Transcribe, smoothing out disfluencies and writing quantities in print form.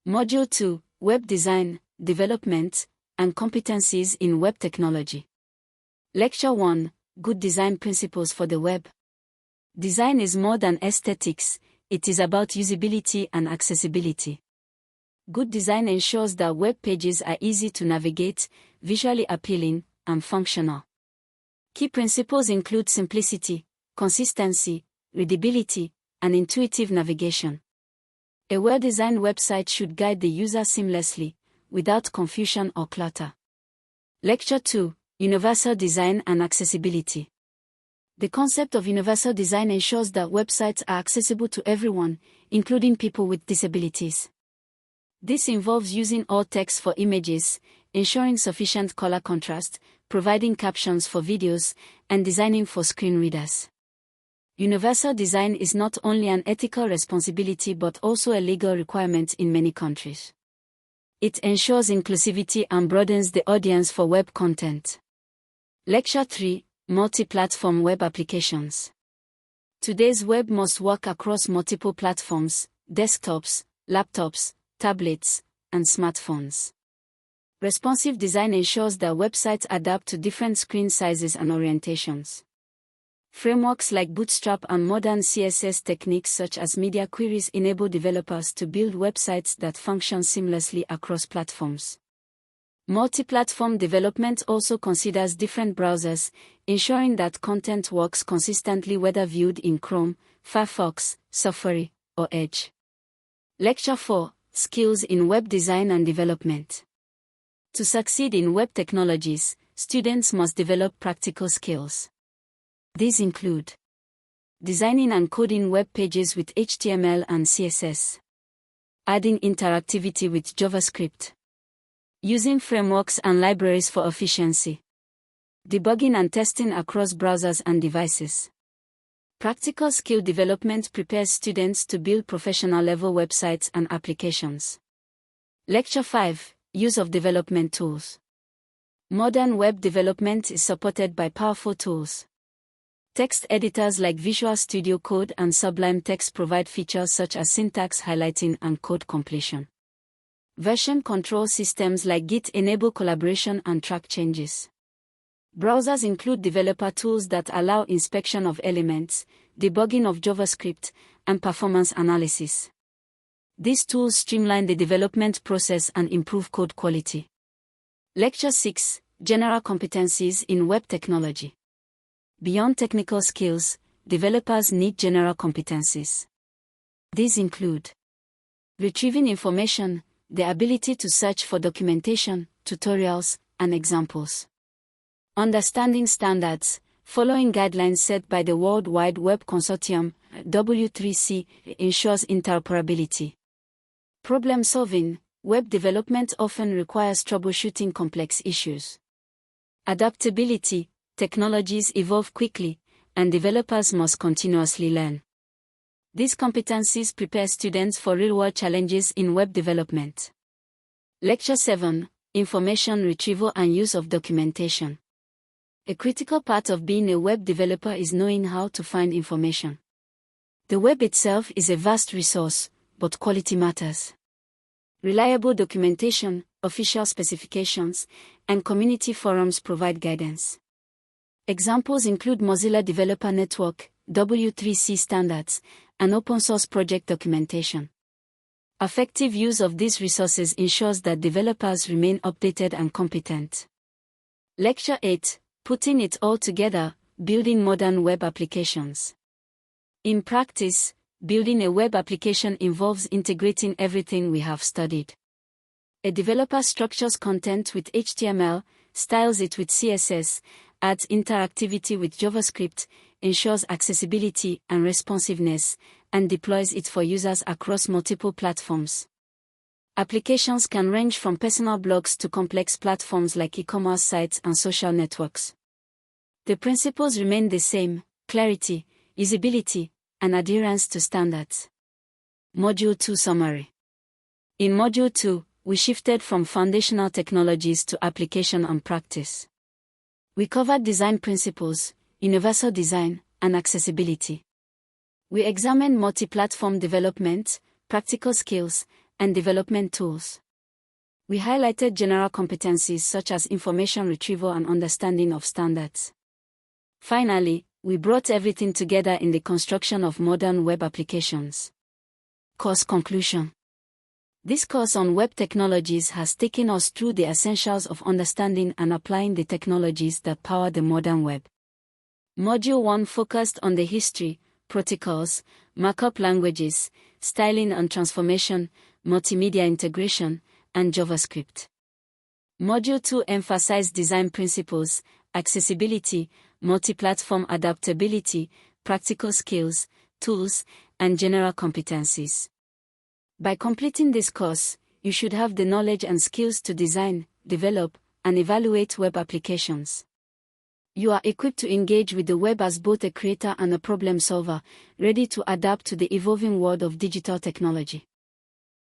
Module 2, Web Design, Development, and Competencies in Web Technology. Lecture 1, Good Design Principles for the Web. Design is more than aesthetics, it is about usability and accessibility. Good design ensures that web pages are easy to navigate, visually appealing, and functional. Key principles include simplicity, consistency, readability, and intuitive navigation. A well-designed website should guide the user seamlessly, without confusion or clutter. Lecture 2, Universal Design and Accessibility. The concept of universal design ensures that websites are accessible to everyone, including people with disabilities. This involves using alt text for images, ensuring sufficient color contrast, providing captions for videos, and designing for screen readers. Universal design is not only an ethical responsibility but also a legal requirement in many countries. It ensures inclusivity and broadens the audience for web content. Lecture 3, Multi-platform web applications. Today's web must work across multiple platforms, desktops, laptops, tablets, and smartphones. Responsive design ensures that websites adapt to different screen sizes and orientations. Frameworks like Bootstrap and modern CSS techniques such as media queries enable developers to build websites that function seamlessly across platforms. Multi-platform development also considers different browsers, ensuring that content works consistently whether viewed in Chrome, Firefox, Safari, or Edge. Lecture 4, Skills in Web Design and Development. To succeed in web technologies, students must develop practical skills. These include designing and coding web pages with HTML and CSS, adding interactivity with JavaScript, using frameworks and libraries for efficiency, debugging and testing across browsers and devices. Practical skill development prepares students to build professional-level websites and applications. Lecture 5, Use of Development Tools. Modern web development is supported by powerful tools. Text editors like Visual Studio Code and Sublime Text provide features such as syntax highlighting and code completion. Version control systems like Git enable collaboration and track changes. Browsers include developer tools that allow inspection of elements, debugging of JavaScript, and performance analysis. These tools streamline the development process and improve code quality. Lecture 6, General Competencies in Web Technology. Beyond technical skills, developers need general competencies. These include retrieving information, the ability to search for documentation, tutorials, and examples. Understanding standards, following guidelines set by the World Wide Web Consortium, W3C, ensures interoperability. Problem solving, web development often requires troubleshooting complex issues. Adaptability, technologies evolve quickly, and developers must continuously learn. These competencies prepare students for real-world challenges in web development. Lecture 7, Information Retrieval and Use of Documentation. A critical part of being a web developer is knowing how to find information. The web itself is a vast resource, but quality matters. Reliable documentation, official specifications, and community forums provide guidance. Examples include Mozilla Developer Network, W3C standards, and open-source project documentation. Effective use of these resources ensures that developers remain updated and competent. Lecture 8, Putting it all together, Building Modern Web Applications. In practice, building a web application involves integrating everything we have studied. A developer structures content with HTML, styles it with CSS, adds interactivity with JavaScript, ensures accessibility and responsiveness, and deploys it for users across multiple platforms. Applications can range from personal blogs to complex platforms like e-commerce sites and social networks. The principles remain the same: clarity, usability, and adherence to standards. Module 2 Summary. In Module 2, we shifted from foundational technologies to application and practice. We covered design principles, universal design, and accessibility. We examined multi-platform development, practical skills, and development tools. We highlighted general competencies such as information retrieval and understanding of standards. Finally, we brought everything together in the construction of modern web applications. Course conclusion. This course on web technologies has taken us through the essentials of understanding and applying the technologies that power the modern web. Module 1 focused on the history, protocols, markup languages, styling and transformation, multimedia integration, and JavaScript. Module 2 emphasized design principles, accessibility, multi-platform adaptability, practical skills, tools, and general competencies. By completing this course, you should have the knowledge and skills to design, develop, and evaluate web applications. You are equipped to engage with the web as both a creator and a problem solver, ready to adapt to the evolving world of digital technology.